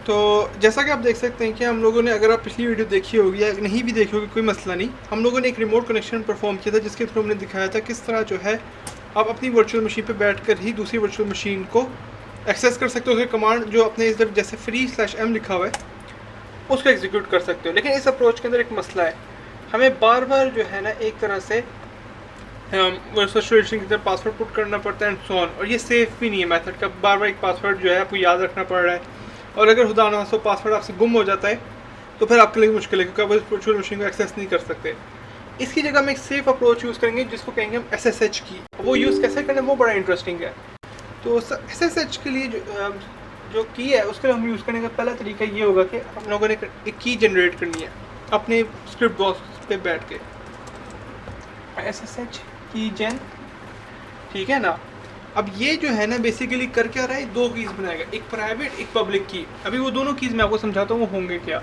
तो जैसा कि आप देख सकते हैं कि हम लोगों ने, अगर आप पिछली वीडियो देखी होगी या नहीं भी देखी होगी कोई मसला नहीं, हम लोगों ने एक रिमोट कनेक्शन परफॉर्म किया था जिसके थ्रू हमने दिखाया था किस तरह जो है आप अपनी वर्चुअल मशीन पे बैठकर ही दूसरी वर्चुअल मशीन को एक्सेस कर सकते हो। उसके कमांड जो अपने इधर जैसे free/m लिखा हुआ है उसको एग्जीक्यूट कर सकते हो। लेकिन इस अप्रोच के अंदर एक मसला है, हमें बार बार जो है ना एक तरह से वर्चुअल मशीन की तरफ पासवर्ड पुट करना पड़ता है एंड सो ऑन, और ये सेफ भी नहीं है मेथड का। बार बार एक पासवर्ड जो है आपको याद रखना पड़ रहा है, और अगर खुदा ना हो पासवर्ड आपसे गुम हो जाता है तो फिर आपके लिए मुश्किल है क्योंकि आप उस वर्चुअल मशीन को एक्सेस नहीं कर सकते। इसकी जगह हम एक सेफ अप्रोच यूज़ करेंगे जिसको कहेंगे हम SSH की। वो यूज़ कैसे करें वो बड़ा इंटरेस्टिंग है। तो SSH के लिए जो की है उसके लिए हम यूज़ करने का पहला तरीका ये होगा कि हम लोगों ने एक की जनरेट करनी है अपने स्क्रिप्ट बॉक्स पे बैठ के। SSH की जेन, ठीक है ना। अब ये जो है ना बेसिकली कर क्या रहा है, दो कीज़ बनाएगा, एक प्राइवेट एक पब्लिक की। अभी वो दोनों कीज़ मैं आपको समझाता हूँ वो होंगे क्या।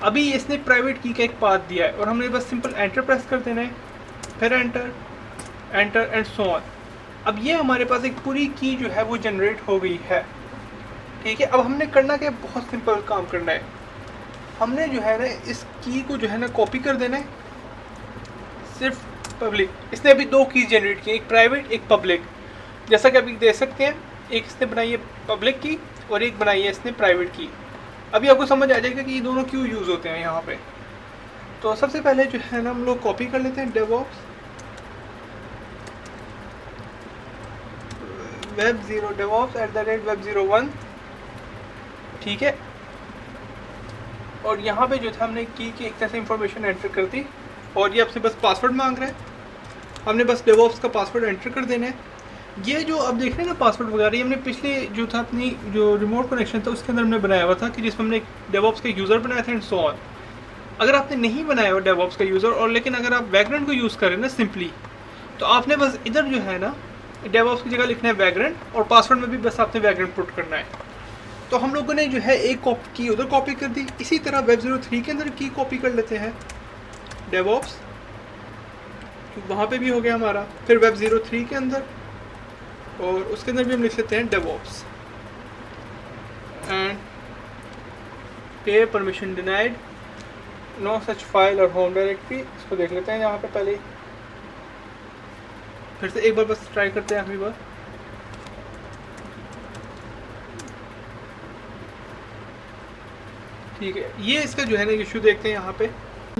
अभी इसने प्राइवेट की का एक पाथ दिया है और हमने बस सिंपल एंटर प्रेस कर देना है, फिर enter enter and so on. अब ये हमारे पास एक पूरी की जो है वो जनरेट हो गई है, ठीक है। अब हमने करना क्या, बहुत सिंपल काम करना है। हमने जो है ना इस की को जो है ना कॉपी कर देना है, सिर्फ पब्लिक। इसने अभी दो कीज़ जनरेट की, एक प्राइवेट एक पब्लिक, जैसा कि अभी देख सकते हैं। एक इसने बनाई है पब्लिक की और एक बनाई है इसने प्राइवेट की। अभी आपको समझ आ जाएगा कि ये दोनों क्यों यूज़ होते हैं यहाँ पे। तो सबसे पहले जो है ना हम लोग कॉपी कर लेते हैं DevOps web0 DevOps@web01, ठीक है। और यहाँ पे जो था हमने की एक तरह से इंफॉर्मेशन एंटर कर दी और ये आपसे बस पासवर्ड मांग रहा है। हमने बस DevOps का पासवर्ड एंटर कर देना है। ये जो अब देख रहे हैं ना पासवर्ड वगैरह, ये हमने पिछले जो था अपनी जो रिमोट कनेक्शन था उसके अंदर हमने बनाया हुआ था कि जिसमें हमने DevOps का यूज़र बनाया था एंड सो ऑन। अगर आपने नहीं बनाया हुआ DevOps का यूज़र और लेकिन अगर आप वैग्रेंट को यूज़ करें ना सिंपली, तो आपने बस इधर जो है ना DevOps की जगह लिखना है वैग्रेंट और पासवर्ड में भी बस आपने वैग्रेंट पुट करना है। तो हम लोगों ने जो है एक की उधर कॉपी कर दी। इसी तरह web03 के अंदर की कॉपी कर लेते हैं DevOps, वहाँ पे भी हो गया हमारा। फिर web03 के अंदर और उसके अंदर भी हम लिख लेते हैं DevOps एंड पे permission denied, no such file or home directory. इसको देख लेते हैं यहाँ पे पहले, फिर से एक बार बस ट्राई करते हैं आखिरी बार। ठीक है, ये इसका जो है ना इशू देखते हैं यहाँ पे।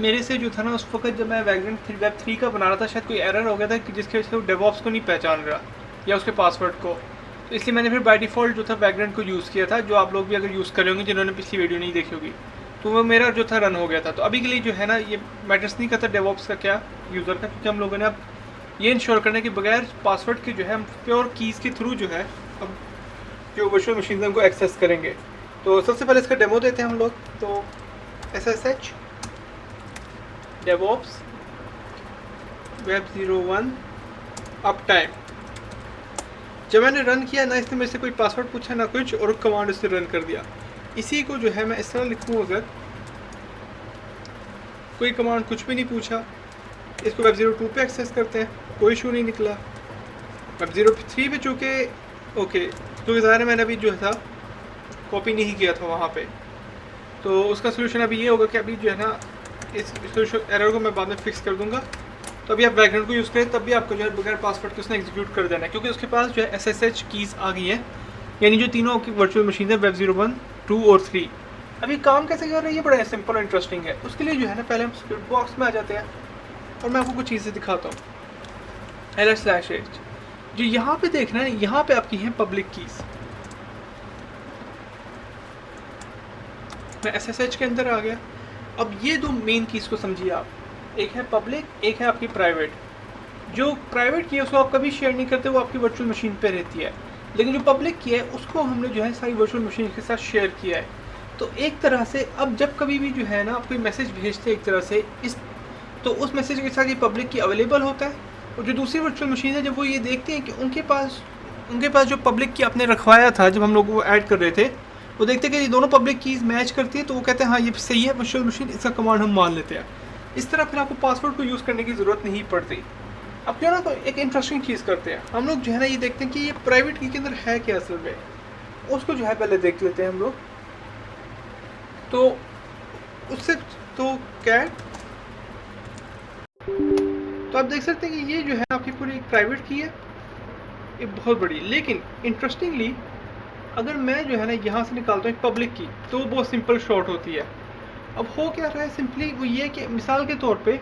मेरे से जो था ना उस वक्त जब मैं web3 का बना रहा था, शायद कोई एरर हो गया था कि जिसकी वजह से वो DevOps को नहीं पहचान रहा या उसके पासवर्ड को। तो इसलिए मैंने फिर बाय डिफ़ॉल्ट जो था वैग्रेंट को यूज़ किया था, जो आप लोग भी अगर यूज़ कर रहे होंगे जिन्होंने पिछली वीडियो नहीं देखी होगी, तो वो मेरा जो था रन हो गया था। तो अभी के लिए जो है ना ये मैटर्स नहीं करता DevOps का क्या यूज़र का, क्योंकि हम लोगों ने अब ये इंश्योर करना है कि बगैर पासवर्ड के जो है हम प्योर कीज़ के थ्रू जो है अब जो वर्चुअल मशीन उनको एक्सेस करेंगे। तो सबसे पहले इसका डेमो देते हैं हम लोग। तो SSH DevOps web01 up time. जब मैंने रन किया ना इसने मेरे से कोई पासवर्ड पूछा ना कुछ, और कमांड इसने रन कर दिया। इसी को जो है मैं इस तरह लिखूँ, अगर कोई कमांड कुछ भी नहीं पूछा, इसको web02 पे एक्सेस करते हैं, कोई इशू नहीं निकला। web03 पे चूँकि ओके, क्योंकि ज़ाहिर है मैंने अभी जो था कॉपी नहीं किया था वहाँ पे, तो उसका सोल्यूशन अभी ये होगा कि अभी जो है ना इस एरर को मैं बाद में फिक्स कर दूँगा। तो अभी आप वैग्रेंट को यूज़ करें तब भी आपको जो है बगैर पासवर्ड के उसने एग्जीक्यूट कर देना है, क्योंकि उसके पास जो है SSH कीज़ आ गई हैं, यानी जो तीनों की वर्चुअल मशीन है web01, 2 और 3। अभी काम कैसे कर रही है, बड़ा सिंपल और इंटरेस्टिंग है। उसके लिए जो है ना पहले हम स्क्रिप्ट बॉक्स में आ जाते हैं और मैं आपको कुछ चीज़ें दिखाता हूँ। ls/h जो यहाँ पे देखना है, यहाँ पे आपकी हैं पब्लिक कीज़। मैं SSH के अंदर आ गया। अब ये दो मेन कीज़ को समझिए आप, एक है पब्लिक, एक है आपकी प्राइवेट। जो प्राइवेट की है उसको आप कभी शेयर नहीं करते, वो आपकी वर्चुअल मशीन पे रहती है। लेकिन जो पब्लिक की है उसको हमने जो है सारी वर्चुअल मशीन के साथ शेयर किया है। तो एक तरह से अब जब कभी भी जो है ना आप कोई मैसेज भेजते हैं एक तरह से इस, तो उस मैसेज के साथ ये पब्लिक की अवेलेबल होता है, और जो दूसरी वर्चुअल मशीन है जब वो ये देखते हैं कि उनके पास जो पब्लिक की आपने रखवाया था जब हम लोग वो ऐड कर रहे थे, वो देखते हैं कि ये दोनों पब्लिक कीज़ मैच करती है, तो वो कहते हैं हाँ ये सही है वर्चुअल मशीन, इसका कमांड हम मान लेते हैं। इस तरह फिर आपको पासवर्ड को यूज़ करने की ज़रूरत नहीं पड़ती। अब जो है ना तो एक इंटरेस्टिंग चीज़ करते हैं हम लोग, जो है ना ये देखते हैं कि ये प्राइवेट की के अंदर है क्या असल में, उसको जो है पहले देख लेते हैं हम लोग। तो उससे तो कैट, तो आप देख सकते हैं कि ये जो है आपकी पूरी एक प्राइवेट की है, ये बहुत बड़ी। लेकिन इंटरेस्टिंगली अगर मैं जो है ना यहाँ से निकालता हूँ एक पब्लिक की, तो वो बहुत सिंपल शॉर्ट होती है। अब हो क्या रहा है, सिंपली वो ये कि मिसाल के तौर पे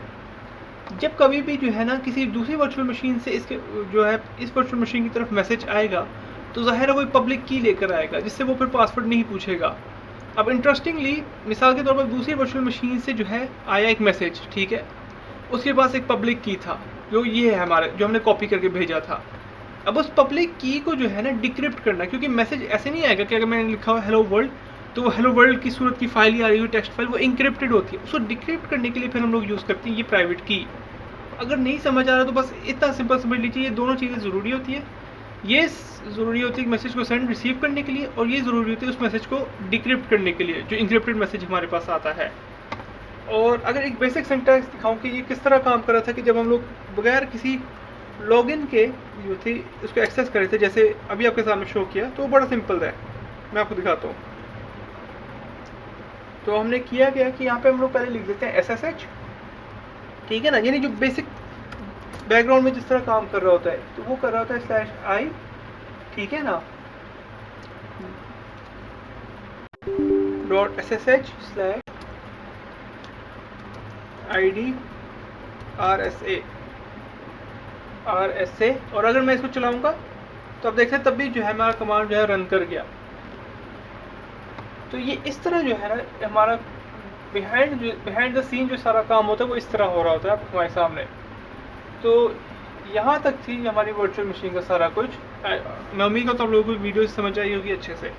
जब कभी भी जो है ना किसी दूसरी वर्चुअल मशीन से इसके जो है इस वर्चुअल मशीन की तरफ मैसेज आएगा, तो ज़ाहिर है वो पब्लिक की लेकर आएगा, जिससे वो फिर पासवर्ड नहीं पूछेगा। अब इंटरेस्टिंगली मिसाल के तौर पर दूसरी वर्चुअल मशीन से जो है आया एक मैसेज, ठीक है, उसके पास एक पब्लिक की था, जो ये है हमारे, जो हमने कॉपी करके भेजा था। अब उस पब्लिक की को जो है ना डिक्रिप्ट करना, क्योंकि मैसेज ऐसे नहीं आएगा कि अगर मैंने लिखा हुआ हेलो वर्ल्ड, तो वो हेलो वर्ल्ड की सूरत की फाइल ही आ रही है, टेक्स्ट फाइल, वो इंक्रिप्टेड होती है। उसको डिक्रिप्ट करने के लिए फिर हम लोग यूज़ करते हैं ये प्राइवेट की। अगर नहीं समझ आ रहा तो बस इतना सिंपल समझ लीजिए, ये दोनों चीज़ें ज़रूरी होती है। ये ज़रूरी होती है मैसेज को सेंड रिसीव करने के लिए, और ये ज़रूरी होती है उस मैसेज को डिक्रिप्ट करने के लिए, जो इंक्रिप्टेड मैसेज हमारे पास आता है। और अगर एक बेसिक सिंटैक्स दिखाऊं कि ये किस तरह काम कर रहा था, कि जब हम लोग बगैर किसी लॉगिन के जो थी उसको एक्सेस कर रहे थे, जैसे अभी आपके सामने शो किया, तो वो बड़ा सिंपल है। मैं आपको दिखाता हूँ। तो हमने किया क्या कि यहाँ पे हम लोग पहले लिख देते हैं SSH, ठीक है ना, यानी जो बेसिक बैकग्राउंड में जिस तरह काम कर रहा होता है, तो वो कर रहा होता है /i, ठीक है ना, .ssh/id RSA। और अगर मैं इसको चलाऊंगा तो आप देख सकते तब भी जो है हमारा कमांड जो है रन कर गया। तो ये इस तरह जो है ना हमारा बिहाइंड द सीन जो सारा काम होता है वो इस तरह हो रहा होता है हमारे सामने। तो यहाँ तक थी हमारी वर्चुअल मशीन का सारा कुछ। मैं उम्मीद करता हूँ आप लोगों को वीडियो समझ आई होगी अच्छे से।